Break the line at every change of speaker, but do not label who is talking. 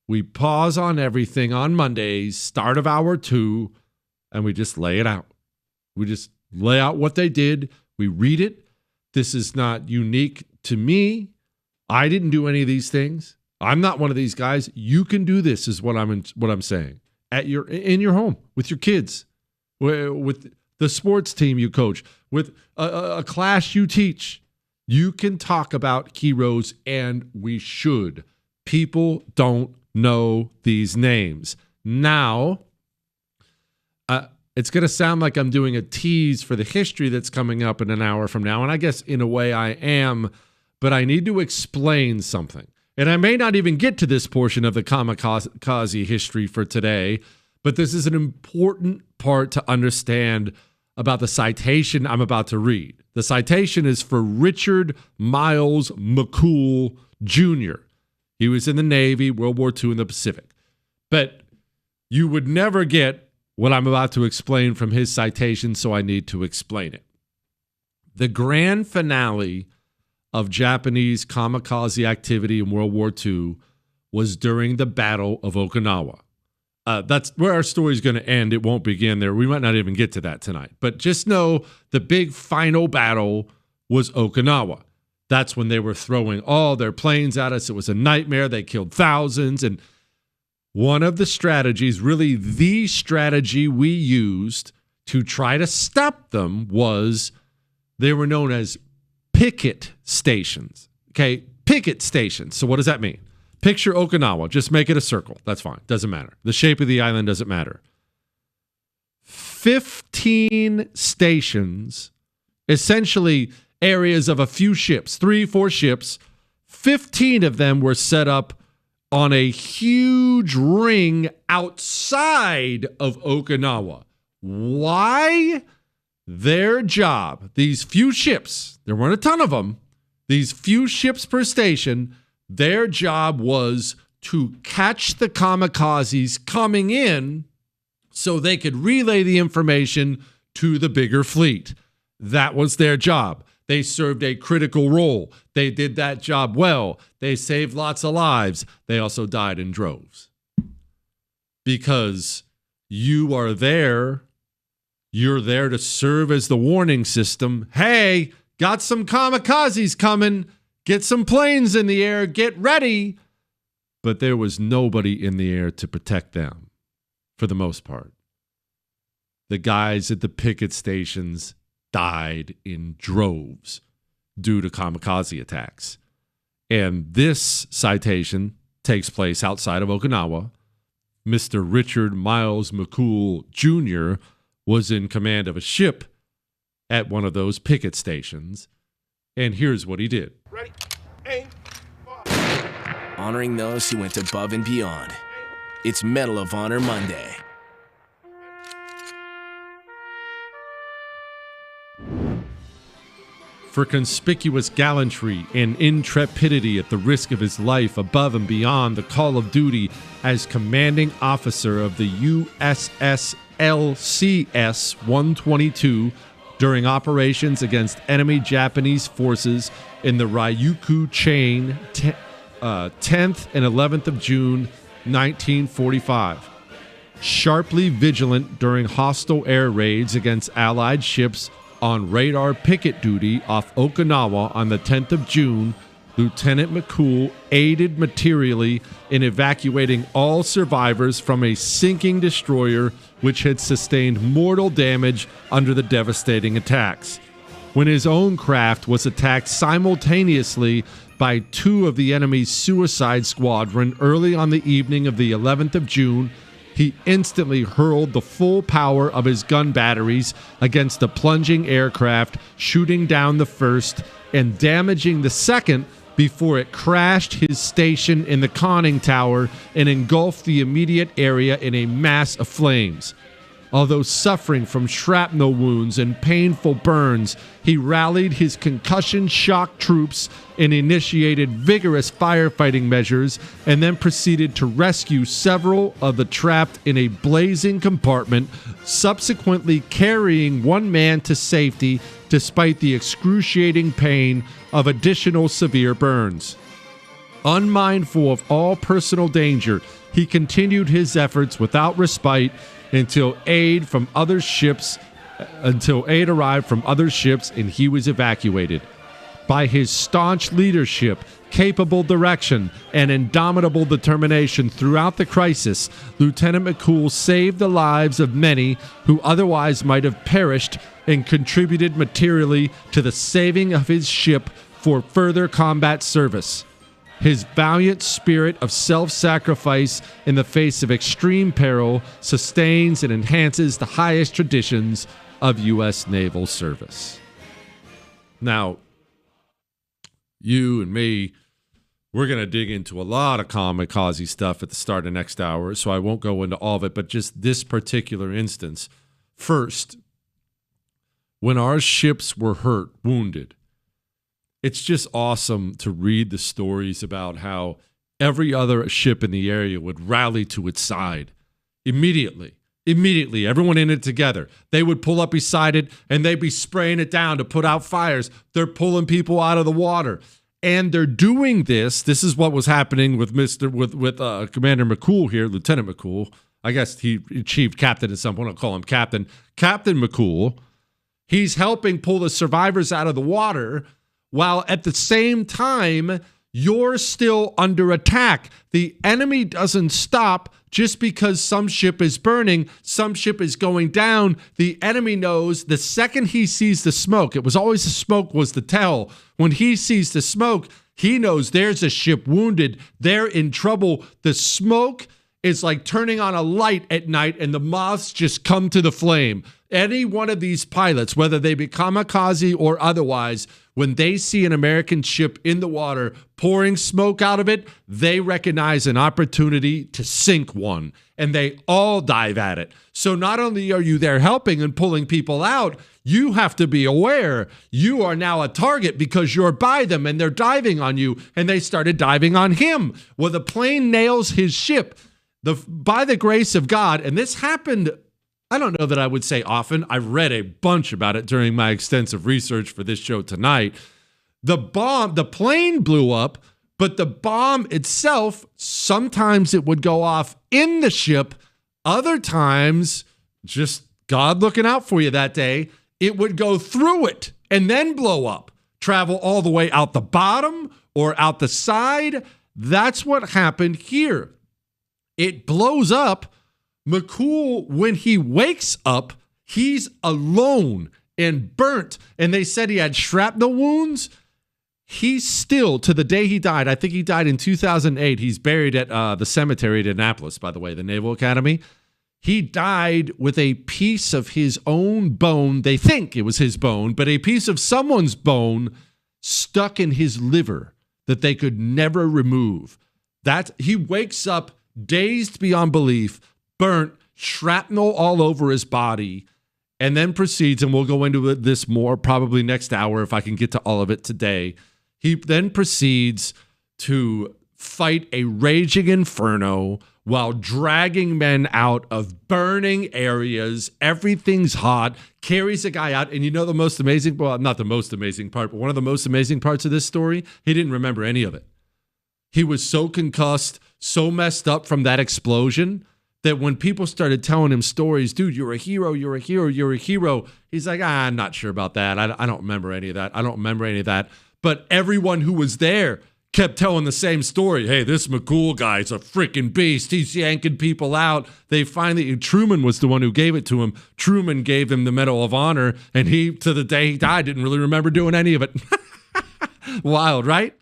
We pause on everything on Mondays, start of hour 2, and we just lay it out. We just lay out what they did. We read it. This is not unique to me. I didn't do any of these things. I'm not one of these guys. You can do this, is what I'm saying. In your home, with your kids, with the sports team you coach, with a class you teach. You can talk about heroes, and we should. People don't know these names. Now, it's going to sound like I'm doing a tease for the history that's coming up in an hour from now, and I guess in a way I am, but I need to explain something. And I may not even get to this portion of the kamikaze history for today, but this is an important part to understand about the citation I'm about to read. The citation is for Richard Miles McCool Jr. He was in the Navy, World War II in the Pacific. But you would never get what I'm about to explain from his citation, so I need to explain it. The grand finale of Japanese kamikaze activity in World War II was during the Battle of Okinawa. That's where our story is going to end. It won't begin there. We might not even get to that tonight. But just know the big final battle was Okinawa. That's when they were throwing all their planes at us. It was a nightmare. They killed thousands. And one of the strategies, really the strategy we used to try to stop them, was they were known as picket stations. Okay, picket stations. So what does that mean? Picture Okinawa. Just make it a circle. That's fine. Doesn't matter. The shape of the island doesn't matter. 15 stations, essentially areas of a few ships, 3-4 ships. 15 of them were set up on a huge ring outside of Okinawa. Why? Their job, these few ships, there weren't a ton of them, these few ships per station, their job was to catch the kamikazes coming in so they could relay the information to the bigger fleet. That was their job. They served a critical role. They did that job well. They saved lots of lives. They also died in droves. Because you are there, you're there to serve as the warning system. Hey, got some kamikazes coming. Get some planes in the air. Get ready. But there was nobody in the air to protect them, for the most part. The guys at the picket stations died in droves due to kamikaze attacks. And this citation takes place outside of Okinawa. Mr. Richard Miles McCool Jr. was in command of a ship at one of those picket stations. And here's what he did.
Ready, aim, fire. Honoring those who went above and beyond. It's Medal of Honor Monday.
For conspicuous gallantry and intrepidity at the risk of his life above and beyond the call of duty as commanding officer of the USS LCS 122 during operations against enemy Japanese forces in the Ryukyu Chain 10th and 11th of June 1945. Sharply vigilant during hostile air raids against Allied ships on radar picket duty off Okinawa on the 10th of June, Lieutenant McCool aided materially in evacuating all survivors from a sinking destroyer which had sustained mortal damage under the devastating attacks. When his own craft was attacked simultaneously by 2 of the enemy's suicide squadron early on the evening of the 11th of June, he instantly hurled the full power of his gun batteries against the plunging aircraft, shooting down the first and damaging the second before it crashed his station in the conning tower and engulfed the immediate area in a mass of flames. Although suffering from shrapnel wounds and painful burns, he rallied his concussion shock troops and initiated vigorous firefighting measures, and then proceeded to rescue several of the trapped in a blazing compartment, subsequently carrying one man to safety despite the excruciating pain of additional severe burns. Unmindful of all personal danger, he continued his efforts without respite until aid arrived from other ships and he was evacuated. By his staunch leadership, capable direction, and indomitable determination throughout the crisis, Lieutenant McCool saved the lives of many who otherwise might have perished and contributed materially to the saving of his ship for further combat service. His valiant spirit of self-sacrifice in the face of extreme peril sustains and enhances the highest traditions of U.S. naval service. Now, you and me, we're going to dig into a lot of kamikaze stuff at the start of next hour, so I won't go into all of it, but just this particular instance. First, when our ships were hurt, wounded, it's just awesome to read the stories about how every other ship in the area would rally to its side immediately. Immediately, everyone in it together. They would pull up beside it and they'd be spraying it down to put out fires. They're pulling people out of the water. And they're doing this. This is what was happening with Commander McCool here, Lieutenant McCool. I guess he achieved captain at some point. I'll call him Captain. Captain McCool. He's helping pull the survivors out of the water while at the same time, you're still under attack. The enemy doesn't stop just because some ship is burning, some ship is going down. The enemy knows the second he sees the smoke, it was always the smoke was the tell. When he sees the smoke, he knows there's a ship wounded. They're in trouble. The smoke is like turning on a light at night and the moths just come to the flame. Any one of these pilots, whether they be kamikaze or otherwise, when they see an American ship in the water pouring smoke out of it, they recognize an opportunity to sink one, and they all dive at it. So not only are you there helping and pulling people out, you have to be aware you are now a target because you're by them and they're diving on you, and they started diving on him. Well, the plane nails his ship. By the grace of God, and this happened, I don't know that I would say often. I've read a bunch about it during my extensive research for this show tonight. The plane blew up, but the bomb itself, sometimes it would go off in the ship. Other times, just God looking out for you that day, it would go through it and then blow up, travel all the way out the bottom or out the side. That's what happened here. It blows up. McCool, when he wakes up, he's alone and burnt. And they said he had shrapnel wounds. He's still, to the day he died, I think he died in 2008. He's buried at the cemetery at Annapolis, by the way, the Naval Academy. He died with a piece of his own bone. They think it was his bone, but a piece of someone's bone stuck in his liver that they could never remove. That he wakes up dazed beyond belief, burnt, shrapnel all over his body, and then proceeds, and we'll go into this more probably next hour if I can get to all of it today. He then proceeds to fight a raging inferno while dragging men out of burning areas. Everything's hot, carries a guy out. And you know the most amazing, well, not the most amazing part, but one of the most amazing parts of this story, he didn't remember any of it. He was so concussed, so messed up from that explosion that when people started telling him stories, dude, you're a hero, you're a hero, you're a hero. He's like, I'm not sure about that. I don't remember any of that. I don't remember any of that. But everyone who was there kept telling the same story. Hey, this McCool guy's a freaking beast. He's yanking people out. They finally, Truman was the one who gave it to him. Truman gave him the Medal of Honor, and he, to the day he died, didn't really remember doing any of it. Wild, right?